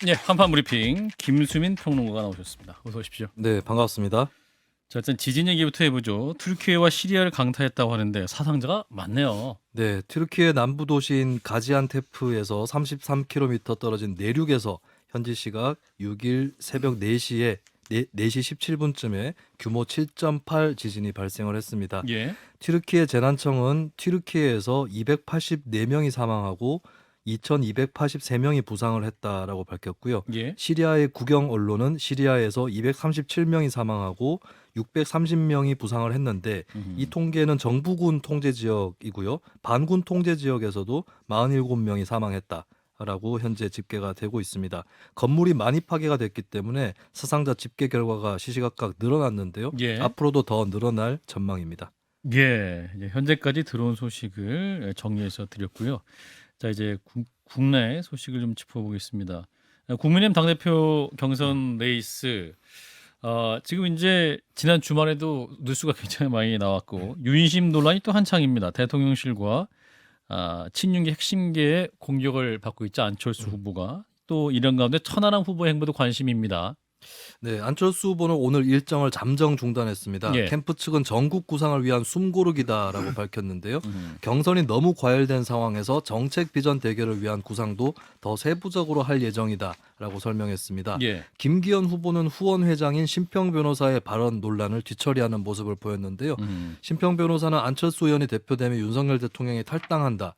네, 한판 브리핑 김수민 평론가가 나오셨습니다. 어서 오십시오. 네, 반갑습니다. 자, 일단 지진 얘기부터 해보죠. 튀르키예와 시리아를 강타했다고 하는데 사상자가 많네요. 네, 튀르키예 남부 도시인 가지안테프에서 33km 떨어진 내륙에서 현지 시각 6일 새벽 4시 17분쯤에 규모 7.8 지진이 발생을 했습니다. 예. 튀르키예 재난청은 튀르키예에서 284명이 사망하고 2,283명이 부상을 했다라고 밝혔고요. 예. 시리아의 국영 언론은 시리아에서 237명이 사망하고 630명이 부상을 했는데 이 통계는 정부군 통제 지역이고요. 반군 통제 지역에서도 47명이 사망했다라고 현재 집계가 되고 있습니다. 건물이 많이 파괴가 됐기 때문에 사상자 집계 결과가 시시각각 늘어났는데요. 예. 앞으로도 더 늘어날 전망입니다. 예. 이제 현재까지 들어온 소식을 정리해서 드렸고요. 자, 이제 국내 소식을 좀 짚어보겠습니다. 국민의힘 당대표 경선 레이스. 지금 이제 지난 주말에도 뉴스가 굉장히 많이 나왔고 유인심 논란이 또 한창입니다. 대통령실과 친윤계 핵심계의 공격을 받고 있죠. 안철수 후보가. 또 이런 가운데 천하람 후보 행보도 관심입니다. 네, 안철수 후보는 오늘 일정을 잠정 중단했습니다. 예. 캠프 측은 전국 구상을 위한 숨고르기다라고 밝혔는데요. 경선이 너무 과열된 상황에서 정책 비전 대결을 위한 구상도 더 세부적으로 할 예정이다라고 설명했습니다. 예. 김기현 후보는 후원 회장인 심평 변호사의 발언 논란을 뒤처리하는 모습을 보였는데요. 심평 변호사는 안철수 의원이 대표되면 윤석열 대통령이 탈당한다.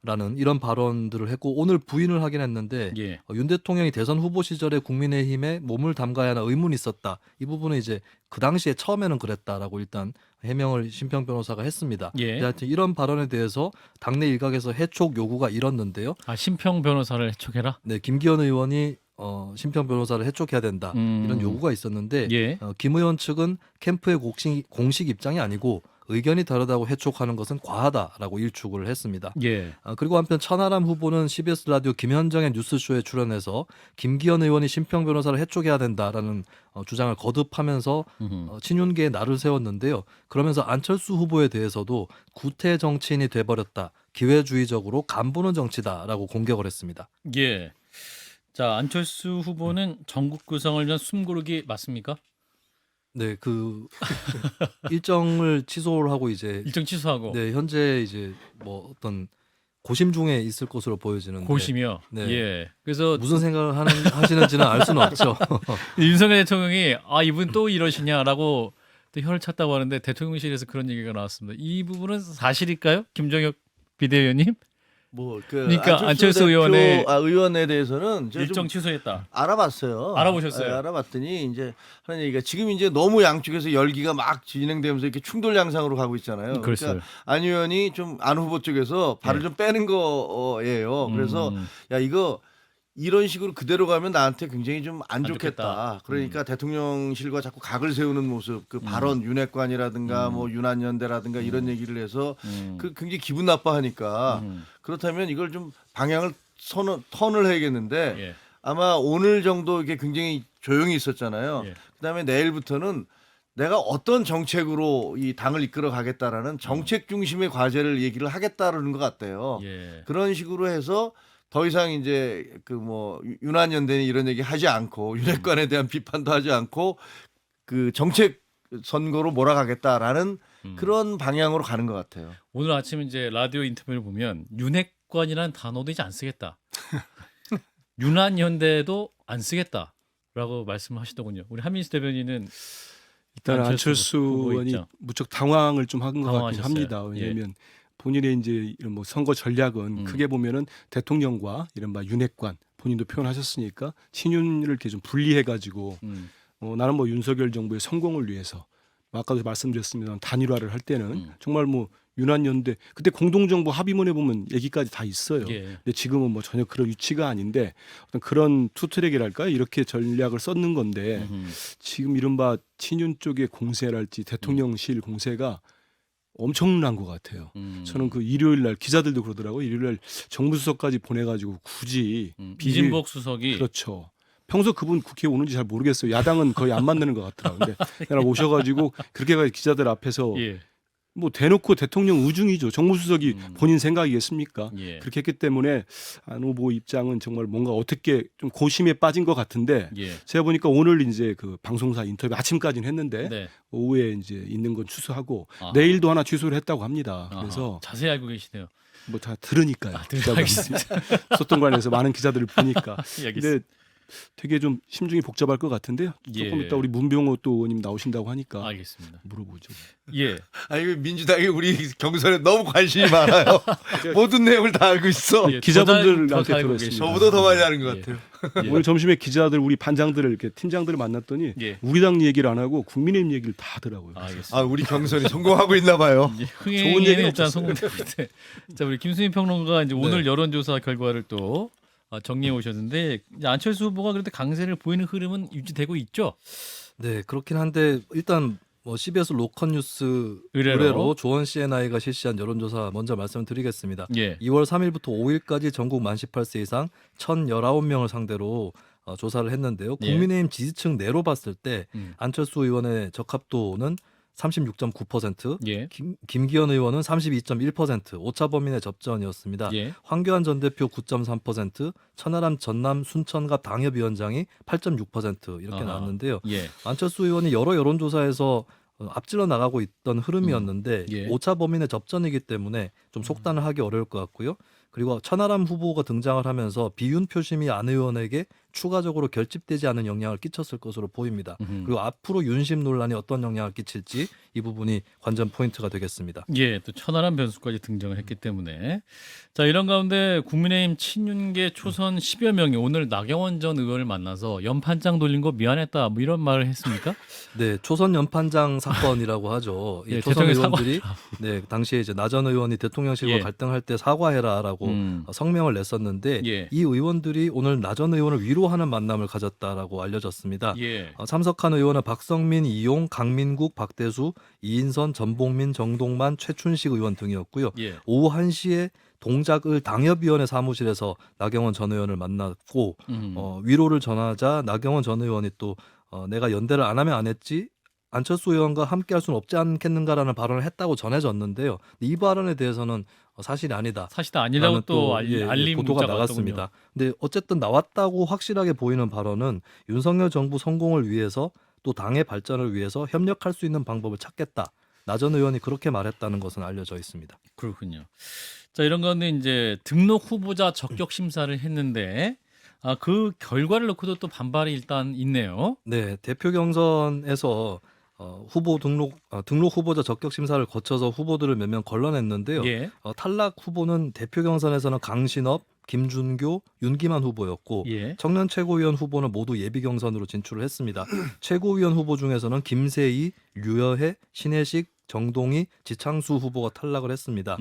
라는 이런 발언들을 했고 오늘 부인을 하긴 했는데 예. 윤 대통령이 대선 후보 시절에 국민의힘에 몸을 담가야 하는 의문이 있었다. 이 부분은 이제 그 당시에 처음에는 그랬다라고 일단 해명을 심평 변호사가 했습니다. 예. 하여튼 이런 발언에 대해서 당내 일각에서 해촉 요구가 일었는데요. 심평 변호사를 해촉해라. 네, 김기현 의원이 심평 변호사를 해촉해야 된다. 이런 요구가 있었는데 예. 김 의원 측은 캠프의 공식 입장이 아니고 의견이 다르다고 해촉하는 것은 과하다라고 일축을 했습니다. 예. 그리고 한편 천하람 후보는 CBS 라디오 김현정의 뉴스쇼에 출연해서 김기현 의원이 심평 변호사를 해촉해야 된다라는 주장을 거듭하면서 친윤계에 날을 세웠는데요. 그러면서 안철수 후보에 대해서도 구태 정치인이 돼버렸다. 기회주의적으로 간보는 정치다라고 공격을 했습니다. 예. 자, 안철수 후보는 전국 구성을 위한 숨고르기 맞습니까? 네, 그 일정을 취소를 하고 이제 일정 취소하고. 네, 현재 이제 뭐 어떤 고심 중에 있을 것으로 보여지는데 고심이요. 네. 예. 그래서 무슨 생각을 하시는지는 알 수는 없죠. 윤석열 대통령이 이분 또 이러시냐라고 또 혀를 찼다고 하는데 대통령실에서 그런 얘기가 나왔습니다. 이 부분은 사실일까요? 김종혁 비대위원님? 그러니까 안철수 의원의 의원에 대해서는 제가 일정 좀 취소했다. 알아봤어요. 알아보셨어요? 네, 알아봤더니 이제 하는 얘기가 지금 이제 너무 양쪽에서 열기가 막 진행되면서 이렇게 충돌 양상으로 가고 있잖아요. 그렇죠. 그러니까 안 의원이 좀 안 후보 쪽에서 발을 좀 빼는 거예요. 그래서 야 이거 이런 식으로 그대로 가면 나한테 굉장히 좀 안 좋겠다. 좋겠다. 그러니까 대통령실과 자꾸 각을 세우는 모습, 그 발언 윤핵관이라든가 뭐 윤한연대라든가 이런 얘기를 해서 그 굉장히 기분 나빠하니까 그렇다면 이걸 좀 방향을 턴을 해야겠는데 예. 아마 오늘 정도 이게 굉장히 조용히 있었잖아요. 예. 그다음에 내일부터는 내가 어떤 정책으로 이 당을 이끌어 가겠다라는 정책 중심의 과제를 얘기를 하겠다라는 것 같아요. 예. 그런 식으로 해서 더 이상 이제 그 뭐 윤한연대는 이런 얘기 하지 않고 윤핵관에 대한 비판도 하지 않고 그 정책 선거로 몰아가겠다라는 그런 방향으로 가는 것 같아요. 오늘 아침 이제 라디오 인터뷰를 보면 윤핵관이라는 단어도 이제 안 쓰겠다. 윤한연대도 안 쓰겠다라고 말씀하시더군요. 우리 한민수 대변인은 일단 안철수 후보 의원이 입장. 무척 당황을 좀 한 것 같긴 당황하셨어요. 합니다. 왜냐하면 본인의 이제 이런 뭐 선거 전략은 크게 보면은 대통령과 이런 막 윤핵관 본인도 표현하셨으니까 친윤을 이렇게 좀 분리해가지고 나는 뭐 윤석열 정부의 성공을 위해서 아까도 말씀드렸습니다. 단일화를 할 때는 정말 뭐 윤한연대 그때 공동정부 합의문에 보면 얘기까지 다 있어요. 예. 근데 지금은 뭐 전혀 그런 위치가 아닌데 어떤 그런 투트랙이랄까요? 이렇게 전략을 썼는 건데 지금 이른바 친윤 쪽의 공세랄지 대통령실 공세가 엄청난 것 같아요. 저는 그 일요일 날 기자들도 그러더라고요. 일요일 날 정무수석까지 보내가지고 굳이 이진복 수석이 그렇죠. 평소 그분 국회에 오는지 잘 모르겠어요. 야당은 거의 안 만나는 것 같더라고요. 근데 그날 오셔가지고 그렇게 기자들 앞에서 예. 뭐 대놓고 대통령 의중이죠. 정무수석이 본인 생각이겠습니까? 예. 그렇게 했기 때문에 안 후보 입장은 정말 뭔가 어떻게 좀 고심에 빠진 것 같은데 예. 제가 보니까 오늘 이제 그 방송사 인터뷰 아침까지는 했는데 네. 오후에 이제 있는 건 취소하고 아하. 내일도 하나 취소를 했다고 합니다. 그래서 아하, 자세히 알고 계시네요. 뭐 다 들으니까요. 기자들. 알겠습니다. 소통관에서 많은 기자들을 보니까. 예, 알겠습니다. 근데 되게 좀 심중이 복잡할 것 같은데요. 조금 예. 이따 우리 문병호 또 의원님 나오신다고 하니까 알겠습니다. 물어보죠. 예. 아니 민주당이 우리 경선에 너무 관심이 많아요. 모든 내용을 다 알고 있어. 예, 기자분들한테 더 알고 들었습니다. 계십니다. 저보다 더 많이 아는 것 예. 같아요. 예. 오늘 점심에 기자들 우리 반장들을 이렇게 팀장들을 만났더니 예. 우리 당 얘기를 안 하고 국민의힘 얘기를 다 하더라고요. 알겠습니다. 아 우리 경선이 성공하고 있나 봐요. 이제 좋은 흥행에는 얘기는 일단 없었어요. 성공되고 있는데 자 우리 김수민 평론가 이제 오늘 여론조사 결과를 또 정리해 오셨는데 이제 안철수 후보가 그래도 강세를 보이는 흐름은 유지되고 있죠. 네, 그렇긴 한데 일단 뭐 CBS 로컬뉴스 의뢰로. 의뢰로 조원 CNI가 실시한 여론조사 먼저 말씀드리겠습니다. 예. 2월 3일부터 5일까지 전국 만 18세 이상 1,019명을 상대로 조사를 했는데요. 예. 국민의힘 지지층 내로 봤을 때 안철수 안철수 의원의 적합도는 36.9%, 예. 김기현 의원은 32.1%, 오차 범인의 접전이었습니다. 예. 황교안 전 대표 9.3%, 천하람 전남 순천갑 당협위원장이 8.6% 이렇게 아하. 나왔는데요. 예. 안철수 의원이 여러 여론조사에서 앞질러 나가고 있던 흐름이었는데 예. 오차 범인의 접전이기 때문에 좀 속단을 하기 어려울 것 같고요. 그리고 천하람 후보가 등장을 하면서 비윤 표심이 안 의원에게 추가적으로 결집되지 않은 영향을 끼쳤을 것으로 보입니다. 그리고 앞으로 윤심 논란이 어떤 영향을 끼칠지 이 부분이 관전 포인트가 되겠습니다. 예, 또 천하람 변수까지 등장을 했기 때문에 자 이런 가운데 국민의힘 친윤계 초선 10여 명이 오늘 나경원 전 의원을 만나서 연판장 돌린 거 미안했다 뭐 이런 말을 했습니까? 네, 초선 연판장 사건이라고 하죠. 이 예, 초선 대통령이 의원들이 네, 당시에 이제 나 전 의원이 대통령실과 예. 갈등할 때 사과해라라고 성명을 냈었는데 예. 이 의원들이 오늘 나 전 의원을 위로하는 만남을 가졌다라고 알려졌습니다. 예. 참석한 의원은 박성민, 이용, 강민국, 박대수, 이인선, 전봉민, 정동만, 최춘식 의원 등이었고요. 예. 오후 1시에 동작을 당협위원회 사무실에서 나경원 전 의원을 만났고 위로를 전하자 나경원 전 의원이 또 내가 연대를 안 하면 안 했지 안철수 의원과 함께할 수는 없지 않겠는가라는 발언을 했다고 전해졌는데요. 이 발언에 대해서는 사실이 아니다. 사실은 아니라고 또 알림 보도가 문자가 나갔습니다. 왔더군요. 근데 어쨌든 나왔다고 확실하게 보이는 발언은 윤석열 정부 성공을 위해서 또 당의 발전을 위해서 협력할 수 있는 방법을 찾겠다. 나 전 의원이 그렇게 말했다는 것은 알려져 있습니다. 그렇군요. 자 이런 가운데 이제 등록 후보자 적격 심사를 했는데 그 결과를 놓고도 또 반발이 일단 있네요. 네, 대표 경선에서 후보 등록 후보자 적격 심사를 거쳐서 후보들을 몇 명 걸러냈는데요. 예. 탈락 후보는 대표 경선에서는 강신업, 김준교, 윤기만 후보였고 예. 청년 최고위원 후보는 모두 예비 경선으로 진출을 했습니다. 최고위원 후보 중에서는 김세희, 류여해, 신혜식, 정동희, 지창수 후보가 탈락을 했습니다.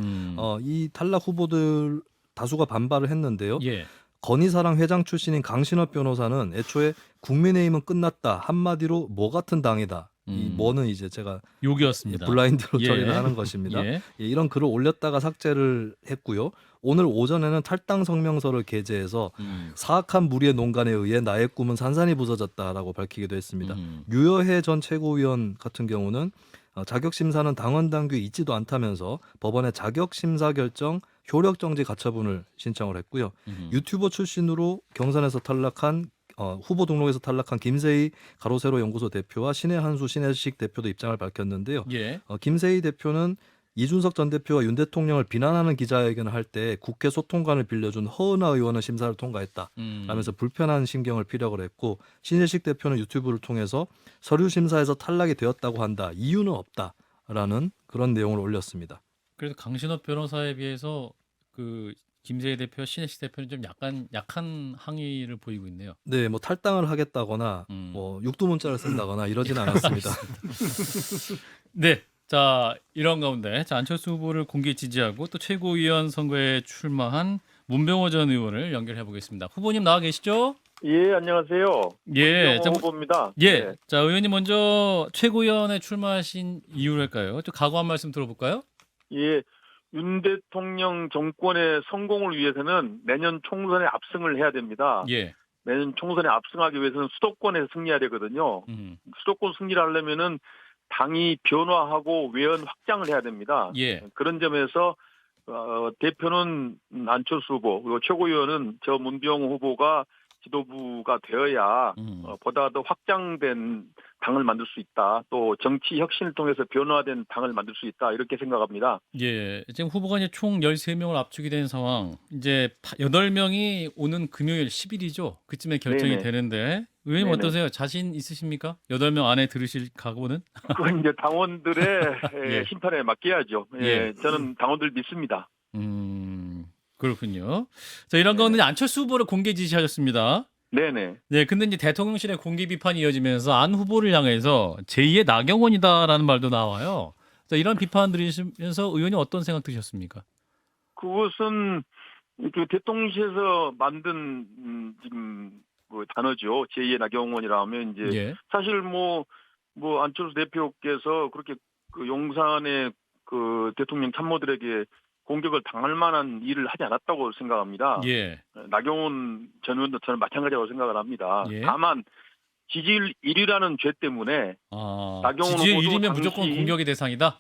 이 탈락 후보들 다수가 반발을 했는데요. 예. 건희사랑 회장 출신인 강신업 변호사는 애초에 국민의힘은 끝났다. 한마디로 뭐 같은 당이다. 이 뭐는 이제 제가 욕이었습니다. 블라인드로 예. 처리를 하는 것입니다. 예. 이런 글을 올렸다가 삭제를 했고요. 오늘 오전에는 탈당 성명서를 게재해서 사악한 무리의 농간에 의해 나의 꿈은 산산이 부서졌다라고 밝히기도 했습니다. 유여해 전 최고위원 같은 경우는 자격심사는 당원 당규에 있지도 않다면서 법원에 자격심사 결정 효력정지 가처분을 신청을 했고요. 유튜버 출신으로 경선에서 탈락한 후보 등록에서 탈락한 김세희 가로세로 연구소 대표와 신혜한수 신혜식 대표도 입장을 밝혔는데요. 예. 김세희 대표는 이준석 전 대표와 윤 대통령을 비난하는 기자회견을 할 때 국회 소통관을 빌려준 허은하 의원은 심사를 통과했다 라면서 불편한 심경을 피력을 했고 신혜식 대표는 유튜브를 통해서 서류 심사에서 탈락이 되었다고 한다. 이유는 없다라는 그런 내용을 올렸습니다. 그래서 강신업 변호사에 비해서 그 김세희 대표, 신혜식 대표는 좀 약한 항의를 보이고 있네요. 네, 뭐 탈당을 하겠다거나 뭐 육두문자를 쓴다거나 이러지는 않았습니다. 네. 자 이런 가운데 안철수 후보를 공개 지지하고 또 최고위원 선거에 출마한 문병호 전 의원을 연결해 보겠습니다. 후보님 나와 계시죠? 예, 안녕하세요. 예, 문병호 후보입니다. 예. 네. 자 의원님 먼저 최고위원에 출마하신 이유랄까요? 좀 각오 한 말씀 들어볼까요? 예, 윤 대통령 정권의 성공을 위해서는 내년 총선에 압승을 해야 됩니다. 예. 내년 총선에 압승하기 위해서는 수도권에서 승리해야 되거든요. 수도권 승리를 하려면은 당이 변화하고 외연 확장을 해야 됩니다. 예. 그런 점에서 대표는 안철수 후보 그리고 최고위원은 저 문병호 후보가 지도부가 되어야 보다 더 확장된 당을 만들 수 있다. 또 정치 혁신을 통해서 변화된 당을 만들 수 있다. 이렇게 생각합니다. 예. 지금 후보가 이제 총 13명을 압축이 된 상황. 이제 8명이 오는 금요일 10일이죠. 그쯤에 결정이 네네. 되는데 의원님 네네. 어떠세요? 자신 있으십니까? 8명 안에 들으실 각오는? 그건 이제 당원들의 예. 심판에 맡겨야죠. 예. 저는 당원들 믿습니다. 그렇군요. 자, 이런 가운데 안철수 후보를 공개 지시하셨습니다. 네네. 네, 근데 이제 대통령실의 공개 비판이 이어지면서 안 후보를 향해서 제2의 나경원이다라는 말도 나와요. 자, 이런 비판 들으시면서 의원님 어떤 생각 드셨습니까? 그것은 그 대통령실에서 만든 지금 그 단어죠. 제2의 나경원이라 하면 이제 예. 사실 뭐 안철수 대표께서 그렇게 그 용산의 그 대통령 참모들에게 공격을 당할 만한 일을 하지 않았다고 생각합니다. 예. 나경원 전 의원도 저는 마찬가지라고 생각을 합니다. 예. 다만 지지율 1위라는 죄 때문에 나경원 지지율 후보도 1위면 당시- 무조건 공격의 대상이다?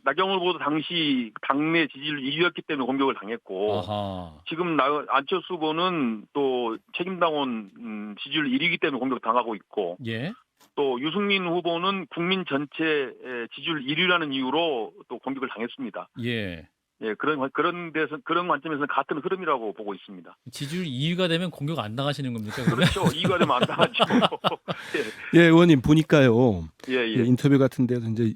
나경원 후보도 당시 당내 지지율 1위였기 때문에 공격을 당했고 아하. 지금 안철수 후보는 또 책임당원 지지율 1위이기 때문에 공격을 당하고 있고 예. 또 유승민 후보는 국민 전체 지지율 1위라는 이유로 또 공격을 당했습니다. 예. 그런 관점에서는 같은 흐름이라고 보고 있습니다. 지지율 2위가 되면 공격 안 당하시는 겁니까? 그러면? 그렇죠. 2위가 되면 안 당하죠. 예, 의원님 보니까요. 예. 예, 인터뷰 같은 데서 이제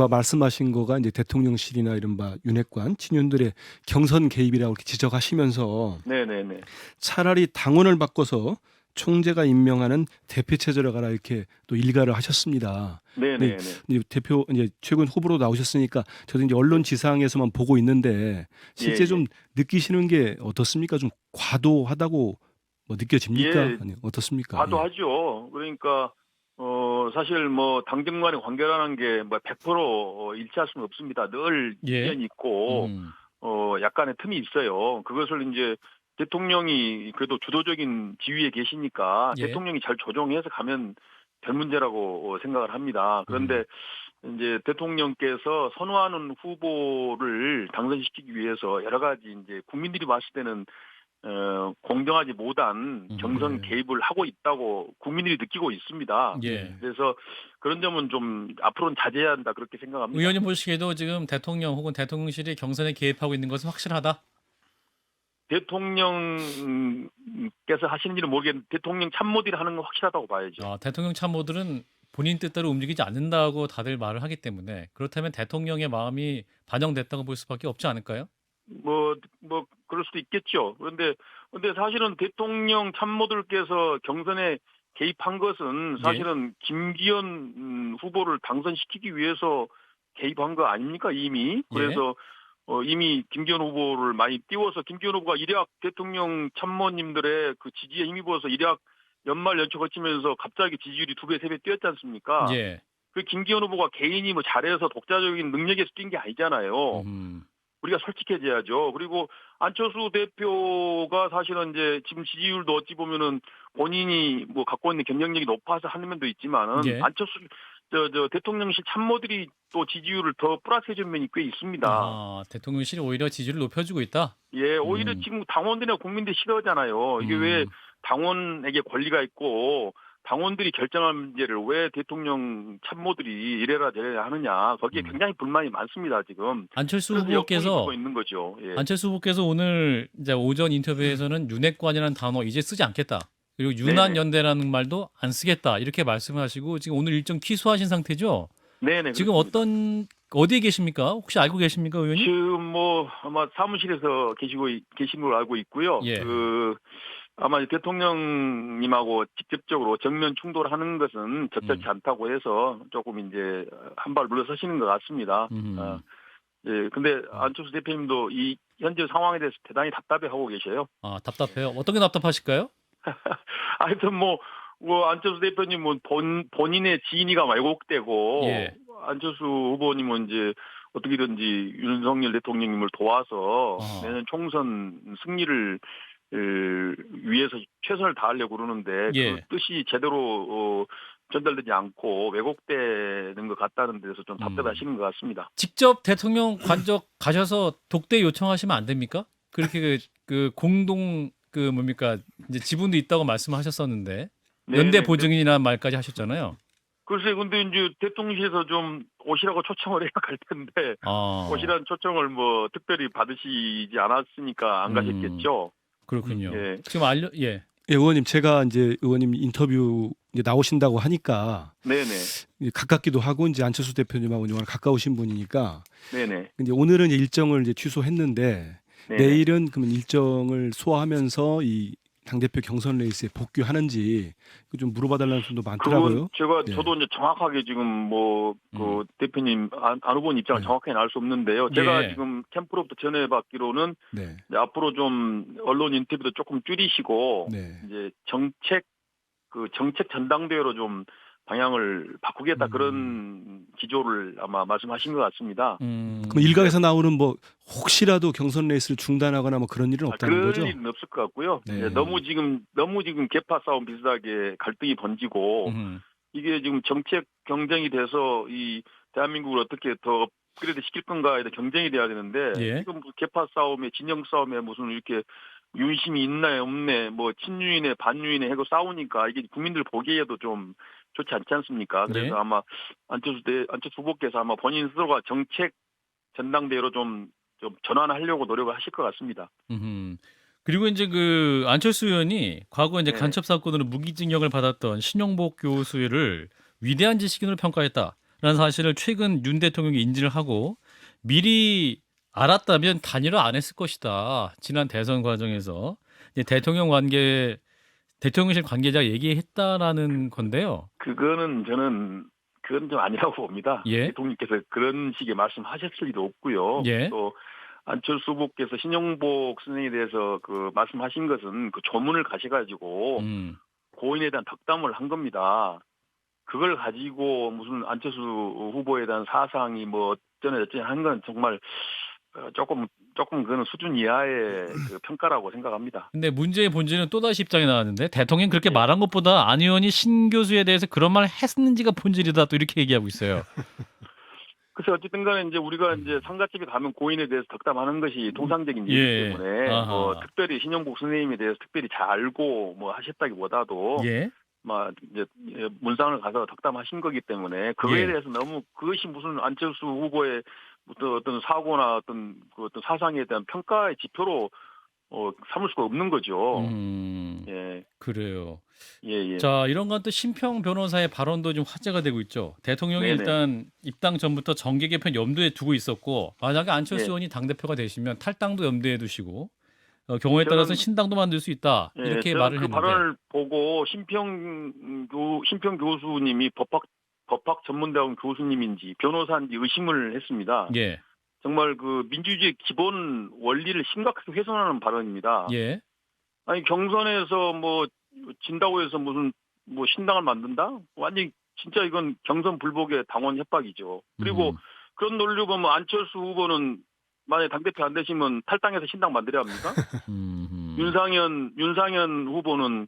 말씀하신 거가 이제 대통령실이나 이른바 윤핵관 친윤들의 경선 개입이라고 이렇게 지적하시면서 네네네. 차라리 당원을 바꿔서 총재가 임명하는 대표 체제로 가라 이렇게 또 일가를 하셨습니다. 네네네. 이제 대표 이제 최근 후보로 나오셨으니까 저도 이제 언론 지상에서만 보고 있는데 실제 예, 좀 느끼시는 게 어떻습니까? 좀 과도하다고 뭐 느껴집니까? 예. 아니 어떻습니까? 과도하죠. 그러니까 사실 뭐 당정 간의 관계라는 게 뭐 100% 일치할 수는 없습니다. 늘 예. 이견이 있고 약간의 틈이 있어요. 그것을 이제 대통령이 그래도 주도적인 지위에 계시니까 예. 대통령이 잘 조정해서 가면 될 문제라고 생각을 합니다. 그런데 이제 대통령께서 선호하는 후보를 당선시키기 위해서 여러 가지 이제 국민들이 봤을 때는 공정하지 못한 경선 개입을 하고 있다고 국민들이 느끼고 있습니다. 예. 그래서 그런 점은 좀 앞으로는 자제해야 한다 그렇게 생각합니다. 의원님 보시기에도 지금 대통령 혹은 대통령실이 경선에 개입하고 있는 것은 확실하다? 대통령께서 하시는 일은 모르겠는데 대통령 참모들이 하는 건 확실하다고 봐야죠. 대통령 참모들은 본인 뜻대로 움직이지 않는다고 다들 말을 하기 때문에 그렇다면 대통령의 마음이 반영됐다고 볼 수밖에 없지 않을까요? 뭐 그럴 수도 있겠죠. 그런데 사실은 대통령 참모들께서 경선에 개입한 것은 사실은 김기현 후보를 당선시키기 위해서 개입한 거 아닙니까 이미? 그래서 이미 김기현 후보를 많이 띄워서 김기현 후보가 일약 대통령 참모님들의 그 지지에 힘입어서 일약 연말 연초 거치면서 갑자기 지지율이 2배, 3배 뛰었지 않습니까? 예. 그 김기현 후보가 개인이 뭐 잘해서 독자적인 능력에서 뛴 게 아니잖아요. 우리가 솔직해져야죠. 그리고 안철수 대표가 사실은 이제 지금 지지율도 어찌 보면은 본인이 뭐 갖고 있는 경쟁력이 높아서 하는 면도 있지만은 안철수 대통령실 참모들이 또 지지율을 더 플러스해준 면이 꽤 있습니다. 대통령실이 오히려 지지율을 높여주고 있다? 예, 오히려 지금 당원들이나 국민들이 싫어하잖아요. 이게 왜 당원에게 권리가 있고 당원들이 결정할 문제를 왜 대통령 참모들이 이래라 저래라 하느냐. 거기에 굉장히 불만이 많습니다, 지금. 안철수 그래서 역풍이 후보께서 불고 있는 거죠. 예. 안철수 후보께서 오늘 이제 오전 인터뷰에서는 윤핵관이라는 단어 이제 쓰지 않겠다. 그리고 윤한연대라는 말도 안 쓰겠다. 이렇게 말씀하시고 지금 오늘 일정 취소하신 상태죠? 네네. 지금 그렇습니다. 어디에 계십니까? 혹시 알고 계십니까, 의원님? 지금 뭐 아마 사무실에서 계신 걸로 알고 있고요. 예. 아마 대통령님하고 직접적으로 정면 충돌하는 것은 적절치 않다고 해서 조금 이제 한 발 물러서시는 것 같습니다. 예, 근데 안철수 대표님도 이 현재 상황에 대해서 대단히 답답해하고 계셔요. 답답해요. 어떤 게 답답하실까요? 하여튼 뭐 안철수 대표님은 본인의 지인이가 왜곡되고 안철수 후보님은 이제 어떻게든지 윤석열 대통령님을 도와서 내년 총선 승리를 위해서 최선을 다하려고 그러는데 그 뜻이 제대로 전달되지 않고 왜곡되는 것 같다는 데서 좀 답답하시는 것 같습니다. 직접 대통령 관적 가셔서 독대 요청하시면 안 됩니까? 그렇게 그 공동 그 뭡니까 이제 지분도 있다고 말씀하셨었는데 연대 네네. 보증인이라는 말까지 하셨잖아요. 글쎄, 근데 이제 대통령실에서 좀 오시라고 초청을 해야 갈 텐데 오시라는 초청을 뭐 특별히 받으시지 않았으니까 안 가셨겠죠. 그렇군요. 예. 지금 예. 예, 의원님 제가 이제 의원님 인터뷰 이제 나오신다고 하니까 네네. 이제 가깝기도 하고 이제 안철수 대표님하고 정말 가까우신 분이니까 네네. 이제 오늘은 이제 일정을 이제 취소했는데 네네. 내일은 그러면 일정을 소화하면서 이 당대표 경선 레이스에 복귀하는지 좀 물어봐달라는 분도 많더라고요. 그건 네. 저도 이제 정확하게 지금 뭐 그 대표님 안 후보님 입장을 네. 정확하게 알 수 없는데요. 제가 예. 지금 캠프로부터 전해받기로는 네. 이제 앞으로 좀 언론 인터뷰도 조금 줄이시고 네. 이제 정책 전당대회로 좀 방향을 바꾸겠다 그런 기조를 아마 말씀하신 것 같습니다. 그럼 일각에서 나오는 뭐 혹시라도 경선 레이스를 중단하거나 뭐 그런 일은 없다는 그럴 거죠? 일은 없을 것 같고요. 네. 예, 너무 지금 개파 싸움 비슷하게 갈등이 번지고 이게 지금 정책 경쟁이 돼서 이 대한민국을 어떻게 더 업그레이드 시킬 건가에 대한 경쟁이 돼야 되는데 예. 지금 개파 싸움에 진영 싸움에 무슨 이렇게 윤심이 있나요 없네 뭐 친윤이네 반윤이네 하고 싸우니까 이게 국민들 보기에도 좀 좋지 않지 않습니까? 그래서 예. 아마 안철수 후보께서 아마 본인 스스로가 정책 전당대회로 좀 전환하려고 노력을 하실 것 같습니다. 그리고 이제 그 안철수 의원이 과거 이제 네. 간첩 사건으로 무기징역을 받았던 신용복 교수를 위대한 지식인으로 평가했다라는 사실을 최근 윤 대통령이 인지를 하고 미리 알았다면 단일화 안 했을 것이다. 지난 대선 과정에서 이제 대통령실 관계자가 얘기했다라는 건데요. 그건 좀 아니라고 봅니다. 예. 대통령께서 그런 식의 말씀하셨을 리도 없고요. 예. 또 안철수 후보께서 신용복 선생에 대해서 그 말씀하신 것은 그 조문을 가셔가지고 고인에 대한 덕담을 한 겁니다. 그걸 가지고 무슨 안철수 후보에 대한 사상이 뭐 어쩌네 하는 건 정말 조금 그거는 수준 이하의 그 평가라고 생각합니다. 근데 문제의 본질은 또다시 입장이 나왔는데 대통령이 그렇게 네. 말한 것보다 안 의원이 신 교수에 대해서 그런 말을 했는지가 본질이다 또 이렇게 얘기하고 있어요. 그래서 어쨌든 간에 이제 우리가 이제 상가집에 가면 고인에 대해서 덕담하는 것이 통상적인 일이기 예. 때문에 아하. 뭐 특별히 신영복 선생님에 대해서 특별히 잘 알고 뭐 하셨다기보다도 예. 막 이제 문상을 가서 덕담하신 거기 때문에 그거에 예. 대해서 너무 그것이 무슨 안철수 후보의 어떤 사고나 어떤 사상에 대한 평가의 지표로 삼을 수가 없는 거죠. 예. 그래요. 예. 자, 이런 건 또 심평 변호사의 발언도 좀 화제가 되고 있죠. 대통령이 네네. 일단 입당 전부터 정계 개편 염두에 두고 있었고 만약에 안철수 예. 의원이 당대표가 되시면 탈당도 염두에 두시고 경우에 따라서는 저는- 신당도 만들 수 있다. 예, 이렇게 저는 말을 그 했는데. 발언을 보고 신평 교수님이 법학 전문대학원 교수님인지 변호사인지 의심을 했습니다. 예. 정말 그 민주주의의 기본 원리를 심각하게 훼손하는 발언입니다. 예. 아니 경선에서 뭐 진다고 해서 무슨 뭐 신당을 만든다? 완전 진짜 이건 경선 불복의 당원 협박이죠. 그리고 그런 논리로 보면 안철수 후보는 만약에 당대표 안 되시면 탈당해서 신당 만들어야 합니까? 윤상현 후보는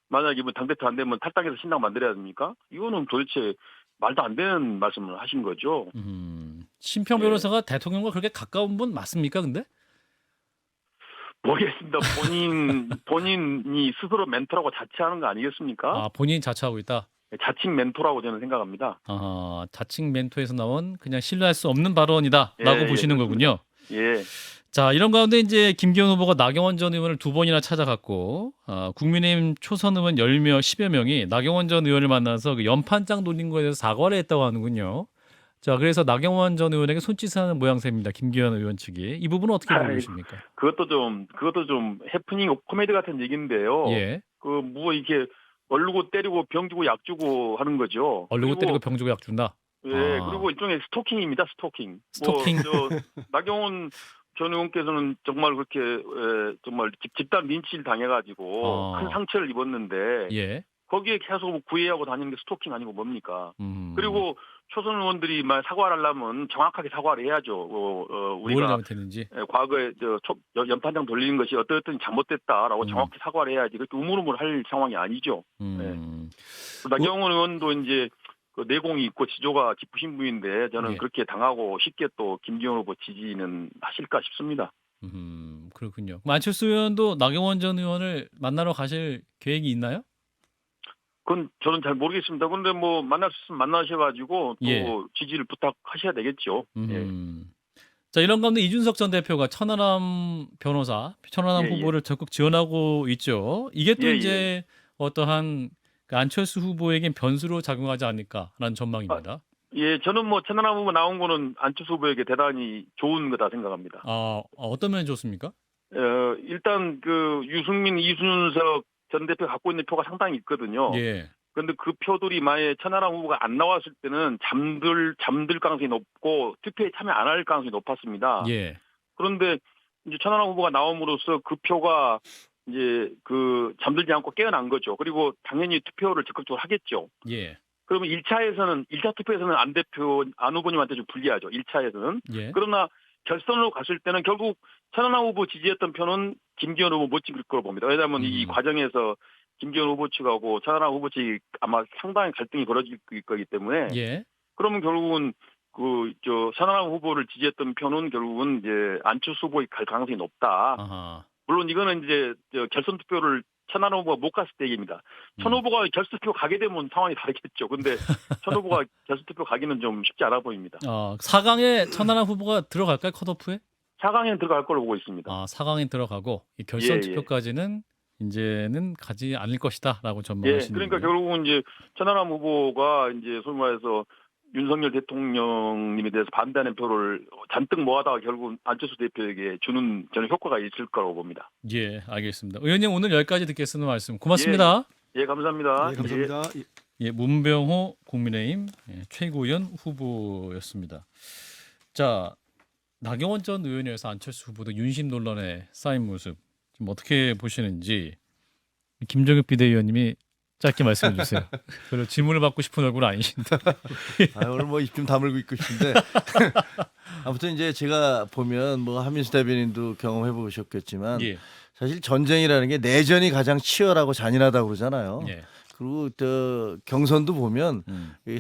만약에 뭐 당대표 안 되면 탈당해서 신당 만들어야 됩니까? 이거는 도대체 말도 안 되는 말씀을 하신 거죠. 심평 예. 변호사가 대통령과 그렇게 가까운 분 맞습니까? 근데? 모르겠습니다. 본인이 스스로 멘토라고 자처하는 거 아니겠습니까? 아, 본인이 자처하고 있다. 자칭 멘토라고 저는 생각합니다. 아, 자칭 멘토에서 나온 그냥 신뢰할 수 없는 발언이다라고 예, 보시는 거군요. 예. 자, 이런 가운데 이제 김기현 후보가 나경원 전 의원을 2번이나 찾아갔고 국민의힘 초선 의원 10여 명이 나경원 전 의원을 만나서 그 연판장 돌린 거에 대해서 사과를 했다고 하는군요. 자, 그래서 나경원 전 의원에게 손짓을 하는 모양새입니다. 김기현 의원 측이. 이 부분은 어떻게 보고 계십니까? 그것도 좀 해프닝 코미디 같은 얘기인데요. 예. 그 뭐 이렇게 얼르고 때리고 병 주고 약 주고 하는 거죠. 얼르고 그리고- 때리고 병 주고 약 준다. 예, 아. 그리고 일종의 스토킹입니다. 스토킹. 스토킹. 나경원 전 의원께서는 정말 그렇게 정말 집단 린치를 당해가지고 큰 상처를 입었는데 예. 거기에 계속 뭐 구애하고 다니는 게 스토킹 아니고 뭡니까? 그리고 초선 의원들이 말 사과를 하려면 정확하게 사과를 해야죠. 뭘 우리가 잘못했는지. 과거에 연판장 돌리는 것이 어떻든 잘못됐다라고 정확히 사과를 해야지. 그렇게 우물우물할 상황이 아니죠. 나경원 의원도 이제 그 내공이 있고 지조가 깊으신 분인데 저는 예. 그렇게 당하고 쉽게 또 김기현 후보 지지는 하실까 싶습니다. 그렇군요. 안철수 의원도 나경원 전 의원을 만나러 가실 계획이 있나요? 그건 저는 잘 모르겠습니다. 그런데 뭐 만날 수 있으면 만나셔가지고 또 예. 지지를 부탁하셔야 되겠죠. 예. 자, 이런 가운데 이준석 전 대표가 천하람 예, 후보를 적극 지원하고 있죠. 이게 또 예, 이제 어떠한 그 안철수 후보에겐 변수로 작용하지 않을까라는 전망입니다. 예, 저는 뭐 천하람 후보 나온 거는 안철수 후보에게 대단히 좋은 거다 생각합니다. 어떤 면이 좋습니까? 일단 그 유승민, 이준석 전 대표 갖고 있는 표가 상당히 있거든요. 예. 그런데 그 표들이 만약에 천하람 후보가 안 나왔을 때는 잠들 가능성이 높고 투표에 참여 안 할 가능성이 높았습니다. 예. 그런데 이제 천하람 후보가 나옴으로써 그 표가 이제 그 잠들지 않고 깨어난 거죠. 그리고 당연히 투표를 적극적으로 하겠죠. 예. 그러면 1차 투표에서는 안 후보님한테 좀 불리하죠. 1차에서는. 예. 그러나 결선으로 갔을 때는 결국 천하람 후보 지지했던 표는 김기현 후보 못 찍을 거로 봅니다. 왜냐하면 이 과정에서 김기현 후보 측하고 천하람 후보 측이 아마 상당히 갈등이 벌어질 거기 때문에 예. 그러면 결국은 천하람 후보를 지지했던 표는 결국은 이제 안철수 후보에 갈 가능성이 높다. 아하. 물론 이거는 이제 결선 투표를 천하람 후보가 못 갔을 때 얘기입니다. 천 후보가 결선 투표 가게 되면 상황이 다르겠죠. 근데 천 후보가 결선 투표 가기는 좀 쉽지 않아 보입니다. 4강에 천하람 후보가 들어갈까요? 컷오프에? 4강에 들어갈 걸로 보고 있습니다. 4강에 들어가고 이 결선 예, 투표까지는 이제는 가지 않을 것이다라고 예, 전망하시는 그러니까 거예요. 결국은 이제 천하람 후보가 이제 소위 말해서 윤석열 대통령님에 대해서 반대하는 표를 잔뜩 모아다가 결국 안철수 대표에게 주는 저는 효과가 있을 거라고 봅니다. 예, 알겠습니다. 의원님 오늘 여기까지 듣겠습니다. 말씀 고맙습니다. 예, 감사합니다. 네, 감사합니다. 예, 문병호 국민의힘 최고위원 후보였습니다. 자, 나경원 전 의원에서 안철수 후보도 윤심 논란에 쌓인 모습 좀 어떻게 보시는지 김정엽 비대위원님이 짧게 말씀해 주세요. 별로 질문을 받고 싶은 얼굴 아니신데. 오늘 뭐 입 좀 다물고 있고 싶은데 아무튼 이제 제가 보면 뭐 한민수 대변인도 경험해 보셨겠지만 예. 사실 전쟁이라는 게 내전이 가장 치열하고 잔인하다고 그러잖아요. 예. 그리고 경선도 보면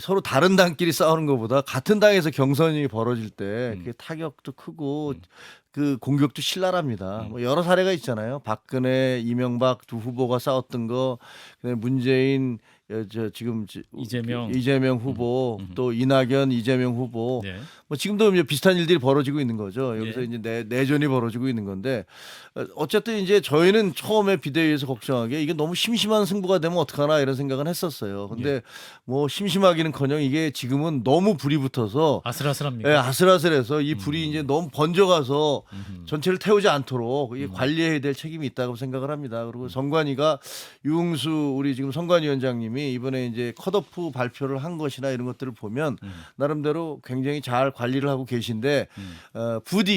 서로 다른 당끼리 싸우는 것보다 같은 당에서 경선이 벌어질 때 그게 타격도 크고 그 공격도 신랄합니다. 뭐 여러 사례가 있잖아요. 박근혜, 이명박 두 후보가 싸웠던 거, 그다음에 문재인, 지금 이재명 후보, 또 이낙연, 이재명 후보, 네. 뭐 지금도 이제 비슷한 일들이 벌어지고 있는 거죠. 여기서 예. 이제 내전이 벌어지고 있는 건데 어쨌든 이제 저희는 처음에 비대위에서 걱정한 게 이게 너무 심심한 승부가 되면 어떡하나 이런 생각은 했었어요. 근데 뭐 심심하기는커녕 이게 지금은 너무 불이 붙어서 아슬아슬합니까? 예, 아슬아슬해서 이 불이 이제 너무 번져가서 전체를 태우지 않도록 이게 관리해야 될 책임이 있다고 생각을 합니다. 그리고 선관위가 유흥수 우리 지금 선관위원장님이 이번에 이제 컷오프 발표를 한 것이나 이런 것들을 보면 나름대로 굉장히 잘 관리를 하고 계신데 부디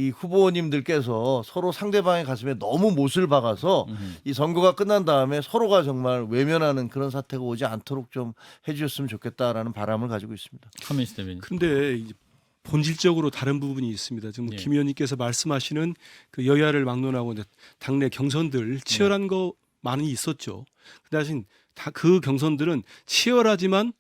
이 후보님들께서 서로 상대방의 가슴에 너무 못을 박아서 이 선거가 끝난 다음에 서로가 정말 외면하는 그런 사태가 오지 않도록 좀 해주셨으면 좋겠다라는 바람을 가지고 있습니다. 한민수 대변인. 그런데 이제 본질적으로 다른 부분이 있습니다. 지금 예. 김 의원님께서 말씀하시는 그 여야를 막론하고 당내 경선들 치열한 거 많이 있었죠. 그 대신 그 경선들은 치열하지만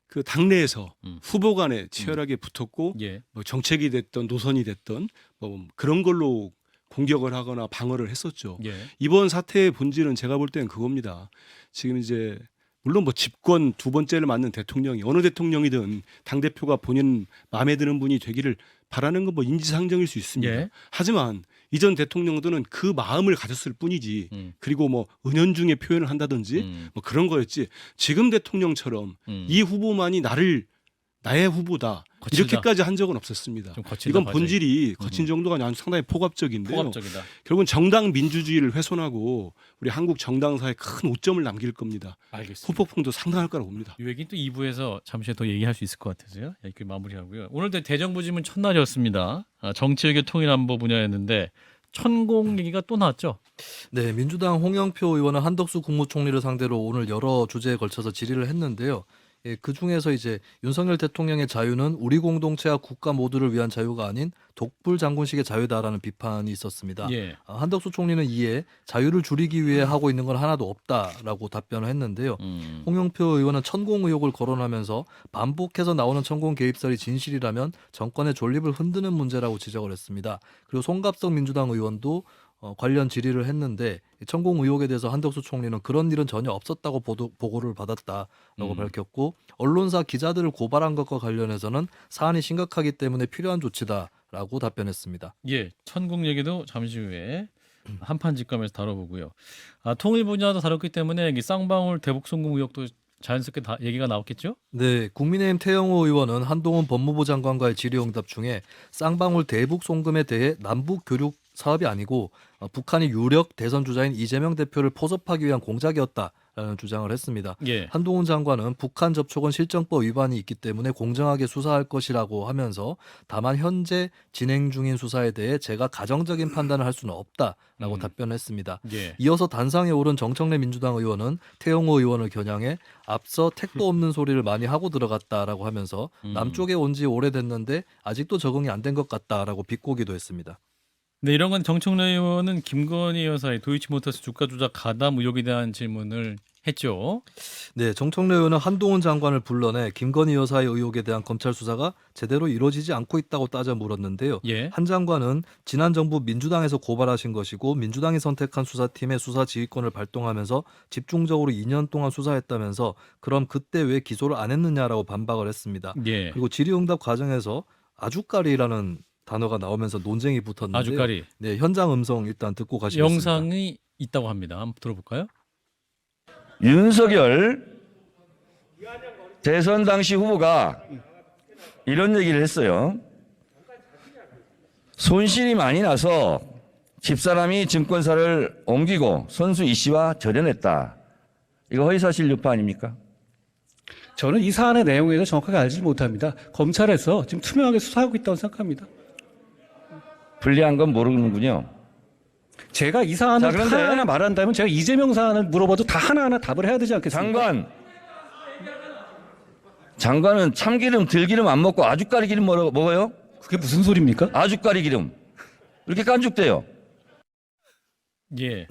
그 당내에서 후보 간에 치열하게 붙었고 예. 뭐 정책이 됐던 노선이 됐던 뭐 그런 걸로 공격을 하거나 방어를 했었죠. 예. 이번 사태의 본질은 제가 볼 때는 그겁니다. 지금 이제 물론 뭐 집권 두 번째를 맡는 대통령이 어느 대통령이든 당 대표가 본인 마음에 드는 분이 되기를 바라는 건 뭐 인지상정일 수 있습니다. 예. 하지만 이전 대통령들은 그 마음을 가졌을 뿐이지 그리고 뭐 은연중에 표현을 한다든지 뭐 그런 거였지 지금 대통령처럼 이 후보만이 나의 후보다 거칠다. 이렇게까지 한 적은 없었습니다. 좀 거칠다, 이건 과정이. 본질이 거친 정도가 아니라 상당히 포괄적인데요. 포괄적이다. 결국은 정당 민주주의를 훼손하고 우리 한국 정당사에 큰 오점을 남길 겁니다. 알겠습니다. 후폭풍도 상당할 거라고 봅니다. 이 얘기는 또 2부에서 잠시 더 얘기할 수 있을 것 같아서요. 여기 마무리하고요. 오늘 대정부 질문 첫날이었습니다. 정치외교 통일안보 분야였는데 천공 얘기가 또 나왔죠. 네, 민주당 홍영표 의원은 한덕수 국무총리를 상대로 오늘 여러 주제에 걸쳐서 질의를 했는데요. 예, 그 중에서 이제 윤석열 대통령의 자유는 우리 공동체와 국가 모두를 위한 자유가 아닌 독불 장군식의 자유다라는 비판이 있었습니다. 예. 한덕수 총리는 이에 자유를 줄이기 위해 하고 있는 건 하나도 없다라고 답변을 했는데요. 홍영표 의원은 천공 의혹을 거론하면서 반복해서 나오는 천공 개입설이 진실이라면 정권의 존립을 흔드는 문제라고 지적을 했습니다. 그리고 송갑석 민주당 의원도 관련 질의를 했는데 천공 의혹에 대해서 한덕수 총리는 그런 일은 전혀 없었다고 보고를 받았다라고 밝혔고 언론사 기자들을 고발한 것과 관련해서는 사안이 심각하기 때문에 필요한 조치다라고 답변했습니다. 예, 천공 얘기도 잠시 후에 한판 직감에서 다뤄보고요. 통일 분야도 다뤘기 때문에 이 쌍방울 대북 송금 의혹도 자연스럽게 다 얘기가 나왔겠죠? 네, 국민의힘 태영호 의원은 한동훈 법무부 장관과의 질의응답 중에 쌍방울 대북 송금에 대해 남북 교류 사업이 아니고 북한이 유력 대선 주자인 이재명 대표를 포섭하기 위한 공작이었다라는 주장을 했습니다. 예. 한동훈 장관은 북한 접촉은 실정법 위반이 있기 때문에 공정하게 수사할 것이라고 하면서 다만 현재 진행 중인 수사에 대해 제가 가정적인 판단을 할 수는 없다라고 답변했습니다. 예. 이어서 단상에 오른 정청래 민주당 의원은 태영호 의원을 겨냥해 앞서 택도 없는 소리를 많이 하고 들어갔다라고 하면서 남쪽에 온 지 오래됐는데 아직도 적응이 안 된 것 같다라고 비꼬기도 했습니다. 네, 이런 건 정청래 의원은 김건희 여사의 도이치모터스 주가 조작 가담 의혹에 대한 질문을 했죠. 네, 정청래 의원은 한동훈 장관을 불러내 김건희 여사의 의혹에 대한 검찰 수사가 제대로 이루어지지 않고 있다고 따져 물었는데요. 예. 한 장관은 지난 정부 민주당에서 고발하신 것이고 민주당이 선택한 수사팀의 수사 지휘권을 발동하면서 집중적으로 2년 동안 수사했다면서 그럼 그때 왜 기소를 안 했느냐라고 반박을 했습니다. 예. 그리고 질의응답 과정에서 아주까리라는 단어가 나오면서 논쟁이 붙었는데요. 아주까리. 네, 현장 음성 일단 듣고 가시겠습니다. 영상이 있다고 합니다. 한번 들어볼까요? 윤석열 대선 당시 후보가 이런 얘기를 했어요. 손실이 많이 나서 집사람이 증권사를 옮기고 선수 이 씨와 절연했다. 이거 허위사실 유포 아닙니까? 저는 이 사안의 내용에 대해서 정확하게 알지 못합니다. 검찰에서 지금 투명하게 수사하고 있다고 생각합니다. 불리한 건 모르는군요. 제가 이 사안을 자, 그런데 하나하나 말한다면 제가 이재명 사안을 물어봐도 다 하나하나 답을 해야 되지 않겠습니까? 장관은 참기름, 들기름 안 먹고 아주까리 기름 먹어요? 그게 무슨 소리입니까? 아주까리 기름. 이렇게 깐죽대요. 예.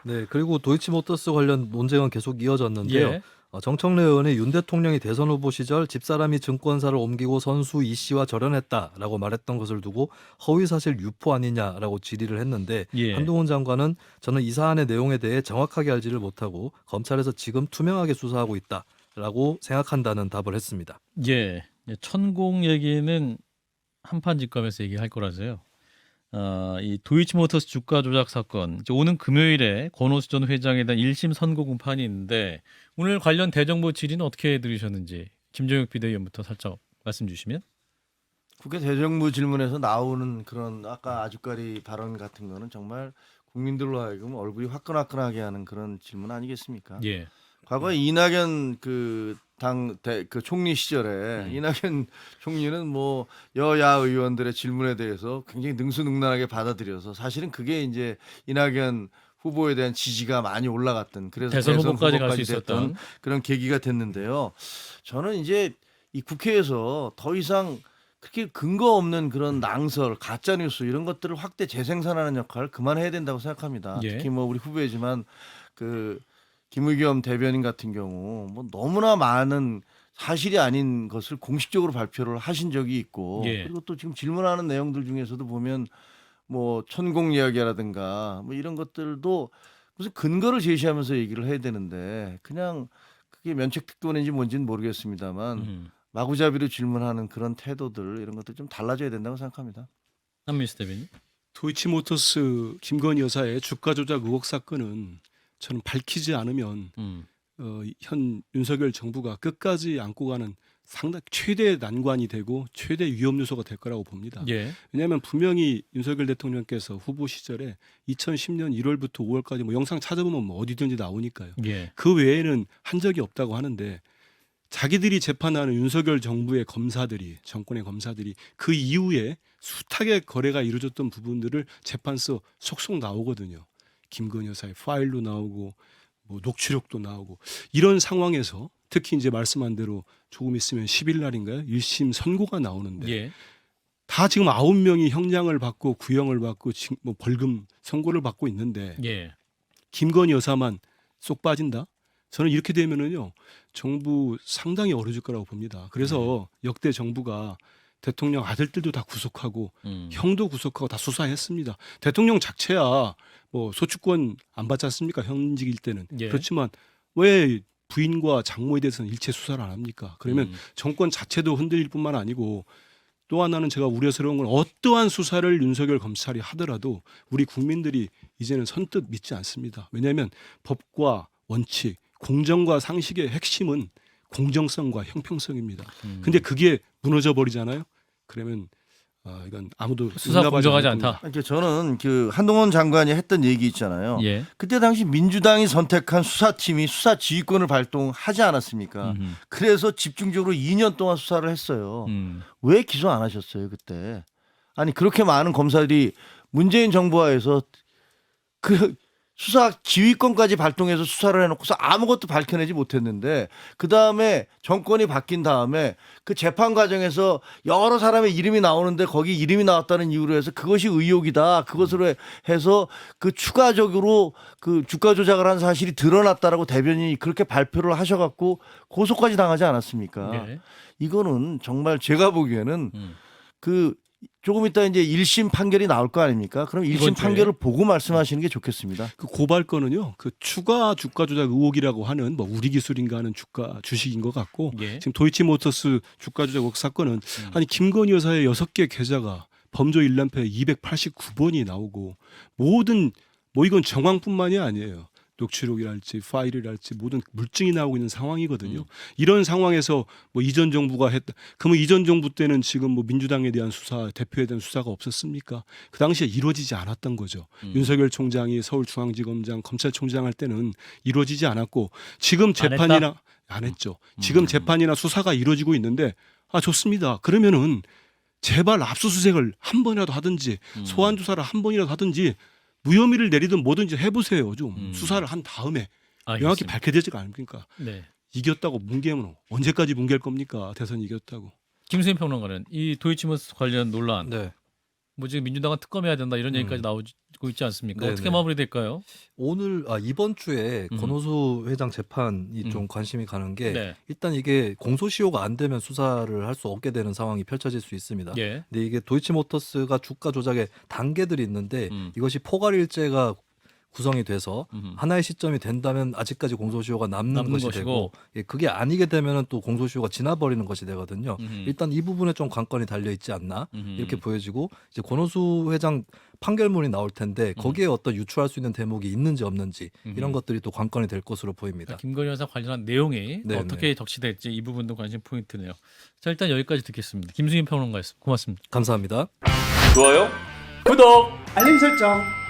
네, 그리고 도이치모터스 관련 논쟁은 계속 이어졌는데요. 예. 정청래 의원이 윤 대통령이 대선 후보 시절 집사람이 증권사를 옮기고 선수 이 씨와 절연했다라고 말했던 것을 두고 허위사실 유포 아니냐라고 질의를 했는데 예. 한동훈 장관은 저는 이 사안의 내용에 대해 정확하게 알지를 못하고 검찰에서 지금 투명하게 수사하고 있다라고 생각한다는 답을 했습니다. 예. 천공 얘기는 한판 직감에서 얘기할 거라서요. 이 도이치모터스 주가 조작 사건 이제 오는 금요일에 권오수 전 회장에 대한 1심 선고 공판이 있는데 오늘 관련 대정부 질의는 어떻게 들으셨는지 김종혁 비대위원부터 살짝 말씀 주시면. 국회 대정부 질문에서 나오는 그런 아까 아주까리 발언 같은 거는 정말 국민들로 하여금 얼굴이 화끈화끈하게 하는 그런 질문 아니겠습니까? 예. 과거에 이낙연 그 총리 시절에 이낙연 총리는 뭐 여야 의원들의 질문에 대해서 굉장히 능수능란하게 받아들여서 사실은 그게 이제 이낙연 후보에 대한 지지가 많이 올라갔던 그래서 대선 후보까지 갈 수 됐던 있었던 그런 계기가 됐는데요. 저는 이제 이 국회에서 더 이상 그렇게 근거 없는 그런 낭설, 가짜 뉴스 이런 것들을 확대 재생산하는 역할을 그만해야 된다고 생각합니다. 예. 특히 뭐 우리 후배지만 그 김의겸 대변인 같은 경우 뭐 너무나 많은 사실이 아닌 것을 공식적으로 발표를 하신 적이 있고 예. 그리고 또 지금 질문하는 내용들 중에서도 보면 뭐 천공 이야기라든가 뭐 이런 것들도 무슨 근거를 제시하면서 얘기를 해야 되는데 그냥 그게 면책특권인지 뭔지는 모르겠습니다만 마구잡이로 질문하는 그런 태도들 이런 것들 좀 달라져야 된다고 생각합니다. 한민수 대변인. 도이치모터스 김건희 여사의 주가 조작 의혹 사건은 저는 밝히지 않으면 현 윤석열 정부가 끝까지 안고 가는 상당 최대 난관이 되고 최대 위험 요소가 될 거라고 봅니다. 예. 왜냐하면 분명히 윤석열 대통령께서 후보 시절에 2010년 1월부터 5월까지 뭐 영상 찾아보면 뭐 어디든지 나오니까요. 예. 그 외에는 한 적이 없다고 하는데 자기들이 재판하는 윤석열 정부의 검사들이 정권의 검사들이 그 이후에 숱하게 거래가 이루어졌던 부분들을 재판서 속속 나오거든요. 김건희 여사의 파일로 나오고 뭐 녹취록도 나오고 이런 상황에서 특히 이제 말씀한 대로 조금 있으면 10일 날인가요? 1심 선고가 나오는데 예. 다 지금 9명이 형량을 받고 구형을 받고 지금 뭐 벌금 선고를 받고 있는데 예. 김건희 여사만 쏙 빠진다? 저는 이렇게 되면은요 정부 상당히 어려질 거라고 봅니다. 그래서 역대 정부가 대통령 아들들도 다 구속하고 형도 구속하고 다 수사했습니다. 대통령 자체야 뭐 소추권 안 받지 않습니까? 현직일 때는. 예. 그렇지만 왜 부인과 장모에 대해서는 일체 수사를 안 합니까? 그러면 정권 자체도 흔들릴 뿐만 아니고 또 하나는 제가 우려스러운 건 어떠한 수사를 윤석열 검찰이 하더라도 우리 국민들이 이제는 선뜻 믿지 않습니다. 왜냐하면 법과 원칙, 공정과 상식의 핵심은 공정성과 형평성입니다. 근데 그게 무너져 버리잖아요. 그러면 이건 아무도 수사 용납하지 공정하지 않을 겁니다. 않다. 그러니까 저는 그 한동훈 장관이 했던 얘기 있잖아요. 예. 그때 당시 민주당이 선택한 수사팀이 수사 지휘권을 발동하지 않았습니까? 그래서 집중적으로 2년 동안 수사를 했어요. 왜 기소 안 하셨어요 그때? 아니 그렇게 많은 검사들이 문재인 정부 하에서 그 수사 지휘권까지 발동해서 수사를 해놓고서 아무것도 밝혀내지 못했는데 그 다음에 정권이 바뀐 다음에 그 재판 과정에서 여러 사람의 이름이 나오는데 거기 이름이 나왔다는 이유로 해서 그것이 의혹이다. 그것으로 해서 그 추가적으로 그 주가 조작을 한 사실이 드러났다라고 대변인이 그렇게 발표를 하셔갖고 고소까지 당하지 않았습니까? 예. 이거는 정말 제가 보기에는 그 조금 이따 이제 1심 판결이 나올 거 아닙니까? 그럼 1심 이번 주에. 판결을 보고 말씀하시는 게 좋겠습니다. 그 고발건은요, 그 추가 주가 조작 의혹이라고 하는 뭐 우리 기술인가 하는 주식인 것 같고 예. 지금 지금 도이치모터스 주가 조작 의혹 사건은 아니 김건희 여사의 6개 계좌가 범죄 일람표에 289번이 나오고 모든 뭐 이건 정황뿐만이 아니에요. 녹취록이랄지 파일이랄지 모든 물증이 나오고 있는 상황이거든요. 이런 상황에서 뭐 이전 정부가 했다. 그러면 이전 정부 때는 지금 뭐 민주당에 대한 수사, 대표에 대한 수사가 없었습니까? 그 당시에 이루어지지 않았던 거죠. 윤석열 총장이 서울중앙지검장, 검찰총장 할 때는 이루어지지 않았고 지금 재판이나 안 했죠. 지금 재판이나 수사가 이루어지고 있는데 좋습니다. 그러면은 제발 압수수색을 한 번이라도 하든지 소환 조사를 한 번이라도 하든지 무혐의를 내리든 뭐든지 해보세요. 좀 수사를 한 다음에 명확히 알겠습니다. 밝혀야 되지 않습니까? 네. 이겼다고 뭉개면 언제까지 뭉갤 겁니까? 대선 이겼다고. 김수현 평론가는 이 도이치모터스 관련 논란, 네. 뭐 지금 민주당은 특검해야 된다 이런 얘기까지 나오고 있지 않습니까? 네네. 어떻게 마무리될까요? 이번 주에 권오수 회장 재판이 좀 관심이 가는 게 네. 일단 이게 공소시효가 안 되면 수사를 할 수 없게 되는 상황이 펼쳐질 수 있습니다. 예. 근데 이게 도이치모터스가 주가 조작의 단계들이 있는데 이것이 포괄일제가 구성이 돼서 하나의 시점이 된다면 아직까지 공소시효가 남는 것이 것이고. 되고 그게 아니게 되면은 또 공소시효가 지나버리는 것이 되거든요. 일단 이 부분에 좀 관건이 달려 있지 않나 이렇게 보여지고 이제 권오수 회장 판결문이 나올 텐데 거기에 어떤 유추할 수 있는 대목이 있는지 없는지 이런 것들이 또 관건이 될 것으로 보입니다. 김건희 여사 관련한 내용이 네네. 어떻게 적시될지 이 부분도 관심 포인트네요. 자, 일단 여기까지 듣겠습니다. 김수현 평론가였습니다. 고맙습니다. 감사합니다. 좋아요. 구독. 알림 설정.